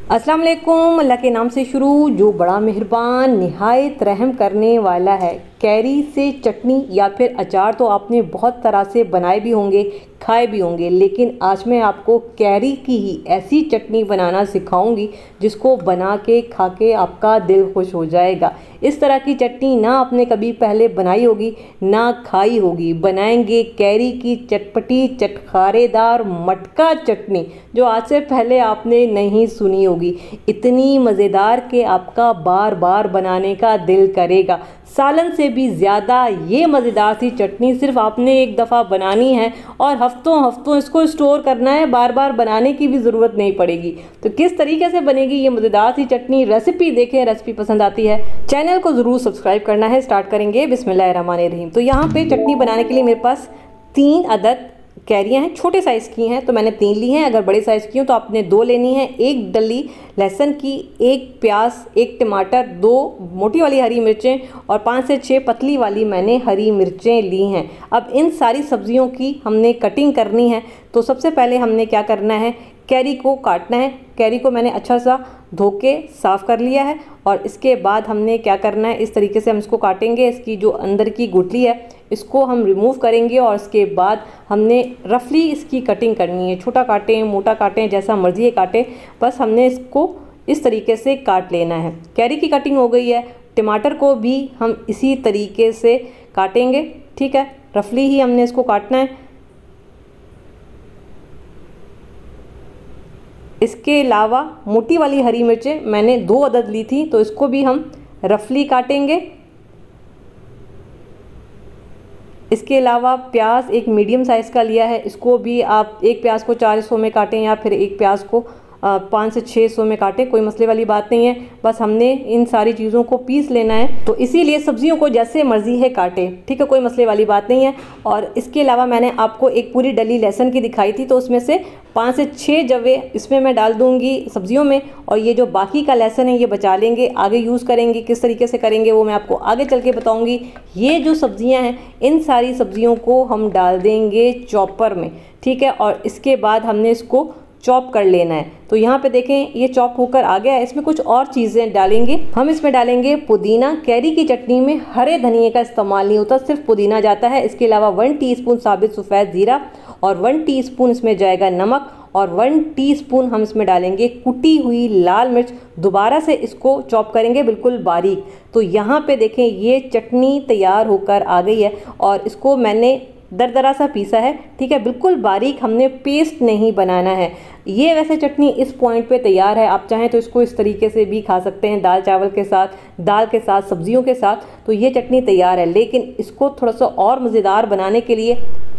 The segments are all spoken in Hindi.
अस्सलाम वालेकुम। अल्लाह के नाम से शुरू जो बड़ा मेहरबान निहायत रहम करने वाला है। कैरी से चटनी या फिर अचार तो आपने बहुत तरह से बनाए भी होंगे, खाए भी होंगे, लेकिन आज मैं आपको कैरी की ही ऐसी चटनी बनाना सिखाऊंगी जिसको बना के खा के आपका दिल खुश हो जाएगा। इस तरह की चटनी ना आपने कभी पहले बनाई होगी ना खाई होगी। बनाएंगे कैरी की चटपटी चटखारेदार मटका चटनी जो आज से पहले आपने नहीं सुनी होगी। इतनी मज़ेदार कि आपका बार बार बनाने का दिल करेगा। सालन से भी ज़्यादा ये मज़ेदार सी चटनी सिर्फ आपने एक दफ़ा बनानी है और हफ्तों हफ्तों इसको स्टोर करना है, बार बार बनाने की भी ज़रूरत नहीं पड़ेगी। तो किस तरीके से बनेगी ये मज़ेदार सी चटनी, रेसिपी देखें। रेसिपी पसंद आती है चैनल को ज़रूर सब्सक्राइब करना है। स्टार्ट करेंगे बिस्मिल्लाहिर्रहमानिर्रहीम। तो यहाँ पे चटनी बनाने के लिए मेरे पास 3 अदद कैरियाँ हैं, छोटे साइज़ की हैं तो मैंने 3 ली हैं। अगर बड़े साइज़ की हो तो आपने 2 लेनी है। 1 डली लहसुन की, 1 प्याज, 1 टमाटर, 2 मोटी वाली हरी मिर्चें और 5 से 6 पतली वाली मैंने हरी मिर्चें ली हैं। अब इन सारी सब्जियों की हमने कटिंग करनी है। तो सबसे पहले हमने क्या करना है, कैरी को काटना है। कैरी को मैंने अच्छा सा धो के साफ़ कर लिया है और इसके बाद हमने क्या करना है, इस तरीके से हम इसको काटेंगे। इसकी जो अंदर की गुठली है इसको हम रिमूव करेंगे और इसके बाद हमने रफली इसकी कटिंग करनी है। छोटा काटें, मोटा काटें, जैसा मर्जी है काटें, बस हमने इसको इस तरीके से काट लेना है। कैरी की कटिंग हो गई है। टमाटर को भी हम इसी तरीके से काटेंगे, ठीक है। रफली ही हमने इसको काटना है। इसके अलावा मोटी वाली हरी मिर्चें मैंने 2 अदद ली थी तो इसको भी हम रफली काटेंगे। इसके अलावा प्याज एक मीडियम साइज़ का लिया है, इसको भी आप एक प्याज को 4 हिस्सों में काटें या फिर एक प्याज को 5 से 6 हिस्सों में काटें, कोई मसले वाली बात नहीं है। बस हमने इन सारी चीज़ों को पीस लेना है, तो इसीलिए सब्जियों को जैसे मर्जी है काटें, ठीक है, कोई मसले वाली बात नहीं है। और इसके अलावा मैंने आपको एक पूरी डली लहसुन की दिखाई थी तो उसमें से 5 से 6 जवे इसमें मैं डाल दूंगी सब्जियों में, और ये जो बाकी का लहसुन है ये बचा लेंगे, आगे यूज़ करेंगे। किस तरीके से करेंगे वो मैं आपको आगे चल के बताऊँगी। ये जो सब्जियाँ हैं इन सारी सब्जियों को हम डाल देंगे चॉपर में, ठीक है, और इसके बाद हमने इसको चॉप कर लेना है। तो यहाँ पे देखें ये चॉप होकर आ गया है। इसमें कुछ और चीज़ें डालेंगे हम। इसमें डालेंगे पुदीना। कैरी की चटनी में हरे धनिए का इस्तेमाल नहीं होता, सिर्फ पुदीना जाता है। इसके अलावा 1 टीस्पून साबित सफ़ेद ज़ीरा और 1 टीस्पून इसमें जाएगा नमक और 1 टीस्पून हम इसमें डालेंगे कुटी हुई लाल मिर्च। दोबारा से इसको चॉप करेंगे बिल्कुल बारीक। तो यहाँ पे देखें ये चटनी तैयार होकर आ गई है और इसको मैंने दरदरा सा पीसा है, ठीक है, बिल्कुल बारीक, हमने पेस्ट नहीं बनाना है। ये वैसे चटनी इस पॉइंट पे तैयार है। आप चाहें तो इसको इस तरीके से भी खा सकते हैं, दाल चावल के साथ, दाल के साथ, सब्जियों के साथ। तो ये चटनी तैयार है, लेकिन इसको थोड़ा सा और मज़ेदार बनाने के लिए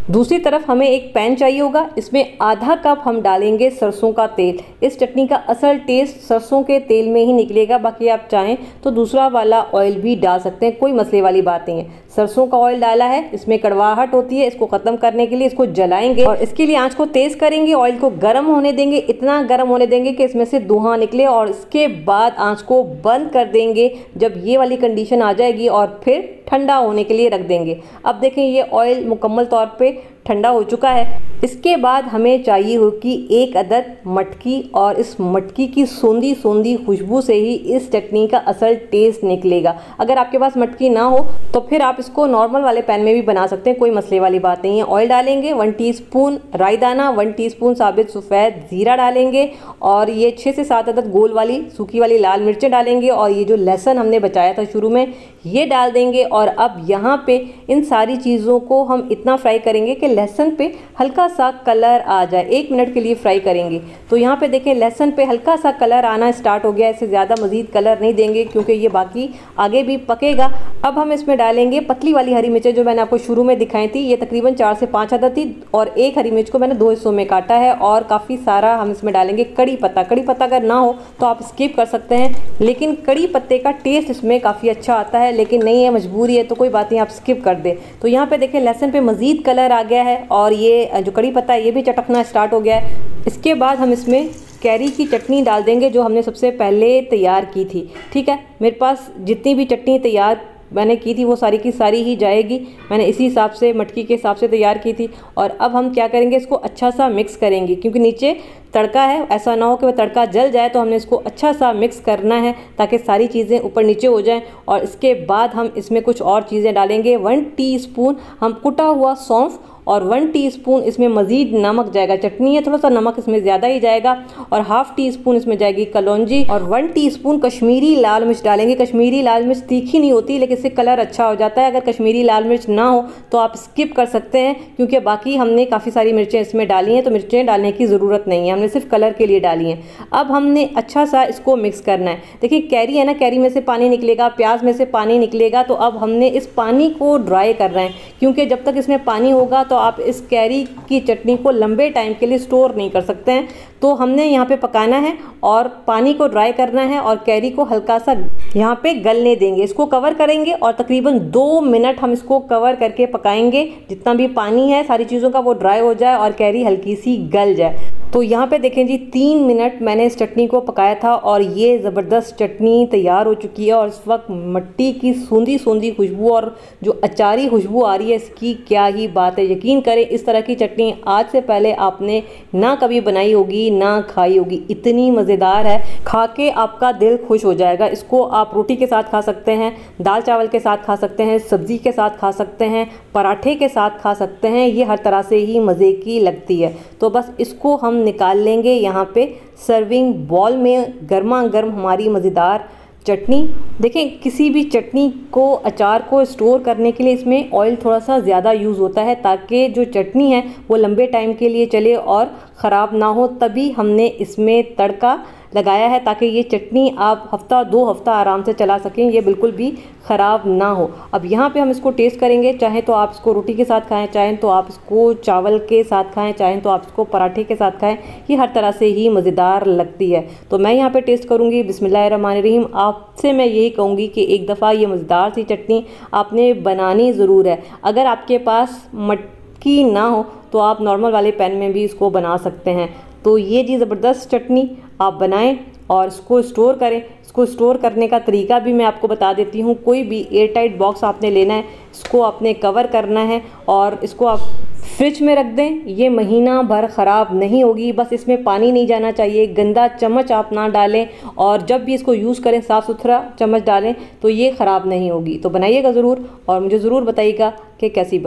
दूसरी तरफ हमें एक पैन चाहिए होगा। इसमें आधा कप हम डालेंगे सरसों का तेल। इस चटनी का असल टेस्ट सरसों के तेल में ही निकलेगा, बाकी आप चाहें तो दूसरा वाला ऑयल भी डाल सकते हैं, कोई मसले वाली बात नहीं है। सरसों का ऑयल डाला है, इसमें कड़वाहट होती है, इसको ख़त्म करने के लिए इसको जलाएंगे और इसके लिए आंच को तेज़ करेंगे। ऑयल को गर्म होने देंगे, इतना गर्म होने देंगे कि इसमें से धुआं निकले और इसके बाद आंच को बंद कर देंगे जब ये वाली कंडीशन आ जाएगी, और फिर ठंडा होने के लिए रख देंगे। अब देखें ये ऑयल मुकम्मल तौर पे ठंडा हो चुका है। इसके बाद हमें चाहिए होगी 1 अदद मटकी, और इस मटकी की सोंधी सोंधी खुशबू से ही इस चटनी का असल टेस्ट निकलेगा। अगर आपके पास मटकी ना हो तो फिर आप इसको नॉर्मल वाले पैन में भी बना सकते हैं, कोई मसले वाली बात नहीं है। ऑयल डालेंगे, 1 टीस्पून राई दाना, 1 टीस्पून साबित सफ़ेद ज़ीरा डालेंगे और ये 6 से 7 अदद गोल वाली सूखी वाली लाल मिर्चें डालेंगे और ये जो लहसुन हमने बचाया था शुरू में ये डाल देंगे। और अब यहाँ पे इन सारी चीज़ों को हम इतना फ्राई करेंगे कि लहसुन पे हल्का सा कलर आ जाए। 1 मिनट के लिए फ्राई करेंगे। तो यहाँ पे देखें लहसुन पे हल्का सा कलर आना स्टार्ट हो गया। इससे ज़्यादा मज़ीद कलर नहीं देंगे क्योंकि ये बाकी आगे भी पकेगा। अब हम इसमें डालेंगे पतली वाली हरी मिर्चें जो मैंने आपको शुरू में दिखाई थी। ये तकरीबन 4 से 5 अदद थी और एक हरी मिर्च को मैंने 2 हिस्सों में काटा है। और काफ़ी सारा हम इसमें डालेंगे कड़ी पत्ता। कड़ी पत्ता अगर ना हो तो आप स्किप कर सकते हैं, लेकिन कड़ी पत्ते का टेस्ट इसमें काफ़ी अच्छा आता है, लेकिन नहीं है, मजबूरी है तो कोई बात नहीं, आप स्किप कर दें। तो यहाँ पे देखें लहसुन पे मज़ीद कलर आ गया है और ये जो कड़ी पत्ता है ये भी चटकना स्टार्ट हो गया है। इसके बाद हम इसमें कैरी की चटनी डाल देंगे जो हमने सबसे पहले तैयार की थी। ठीक है, मेरे पास जितनी भी चटनी तैयार मैंने की थी वो सारी की सारी ही जाएगी। मैंने इसी हिसाब से मटकी के हिसाब से तैयार की थी। और अब हम क्या करेंगे, इसको अच्छा सा मिक्स करेंगे, क्योंकि नीचे तड़का है, ऐसा ना हो कि वह तड़का जल जाए। तो हमने इसको अच्छा सा मिक्स करना है ताकि सारी चीज़ें ऊपर नीचे हो जाएं। और इसके बाद हम इसमें कुछ और चीज़ें डालेंगे। 1 टीस्पून हम कुटा हुआ सौंफ और 1 टीस्पून इसमें मज़ीद नमक जाएगा। चटनी है, थोड़ा सा नमक इसमें ज़्यादा ही जाएगा। और हाफ टीस्पून इसमें जाएगी कलौंजी और 1 टीस्पून कश्मीरी लाल मिर्च डालेंगे। कश्मीरी लाल मिर्च तीखी नहीं होती, लेकिन इससे कलर अच्छा हो जाता है। अगर कश्मीरी लाल मिर्च ना हो तो आप स्किप कर सकते हैं, क्योंकि बाकी हमने काफ़ी सारी मिर्चें इसमें डाली हैं, तो मिर्चें डालने की ज़रूरत नहीं है, हमने सिर्फ कलर के लिए डाली हैं। अब हमने अच्छा सा इसको मिक्स करना है। देखिए कैरी है ना, कैरी में से पानी निकलेगा, प्याज में से पानी निकलेगा। तो अब हमने इस पानी को ड्राई करना है, क्योंकि जब तक इसमें पानी होगा तो आप इस कैरी की चटनी को लंबे टाइम के लिए स्टोर नहीं कर सकते हैं। तो हमने यहाँ पे पकाना है और पानी को ड्राई करना है और कैरी को हल्का सा यहाँ पे गलने देंगे। इसको कवर करेंगे और तकरीबन 2 मिनट हम इसको कवर करके पकाएंगे। जितना भी पानी है सारी चीज़ों का वो ड्राई हो जाए और कैरी हल्की सी गल जाए। तो यहाँ पे देखें जी, 3 मिनट मैंने इस चटनी को पकाया था और ये ज़बरदस्त चटनी तैयार हो चुकी है। और इस वक्त मट्टी की सूंधी सूंधी खुशबू और जो अचारी खुशबू आ रही है, इसकी क्या ही बात है। यकीन करें, इस तरह की चटनी आज से पहले आपने ना कभी बनाई होगी ना खाई होगी। इतनी मज़ेदार है, खा के आपका दिल खुश हो जाएगा। इसको आप रोटी के साथ खा सकते हैं, दाल चावल के साथ खा सकते हैं, सब्ज़ी के साथ खा सकते हैं, पराठे के साथ खा सकते हैं। ये हर तरह से ही मज़े की लगती है। तो बस इसको हम निकाल लेंगे यहाँ पे सर्विंग बॉल में। गर्मा गर्म हमारी मज़ेदार चटनी। देखें, किसी भी चटनी को, अचार को स्टोर करने के लिए इसमें ऑयल थोड़ा सा ज़्यादा यूज़ होता है, ताकि जो चटनी है वो लंबे टाइम के लिए चले और ख़राब ना हो। तभी हमने इसमें तड़का लगाया है, ताकि ये चटनी आप हफ्ता 2 हफ्ता आराम से चला सकें, ये बिल्कुल भी ख़राब ना हो। अब यहाँ पे हम इसको टेस्ट करेंगे। चाहे तो आप इसको रोटी के साथ खाएं, चाहें तो आप इसको चावल के साथ खाएं, चाहें तो आप इसको पराठे के साथ खाएं। ये हर तरह से ही मज़ेदार लगती है। तो मैं यहाँ पे टेस्ट करूँगी। बिस्मिल्लाहिर्रहमानिर्रहीम। आपसे मैं यही कहूँगी कि एक दफ़ा ये मज़ेदार सी चटनी आपने बनानी ज़रूर है। अगर आपके पास मटकी ना हो तो आप नॉर्मल वाले पैन में भी इसको बना सकते हैं। तो ये जी ज़बरदस्त चटनी आप बनाएं और इसको स्टोर करें। इसको स्टोर करने का तरीका भी मैं आपको बता देती हूँ। कोई भी एयर टाइट बॉक्स आपने लेना है, इसको आपने कवर करना है और इसको आप फ्रिज में रख दें। ये महीना भर ख़राब नहीं होगी। बस इसमें पानी नहीं जाना चाहिए, गंदा चम्मच आप ना डालें और जब भी इसको यूज़ करें साफ़ सुथरा चम्मच डालें, तो ये ख़राब नहीं होगी। तो बनाइएगा ज़रूर और मुझे ज़रूर बताइएगा कि कैसी बनी।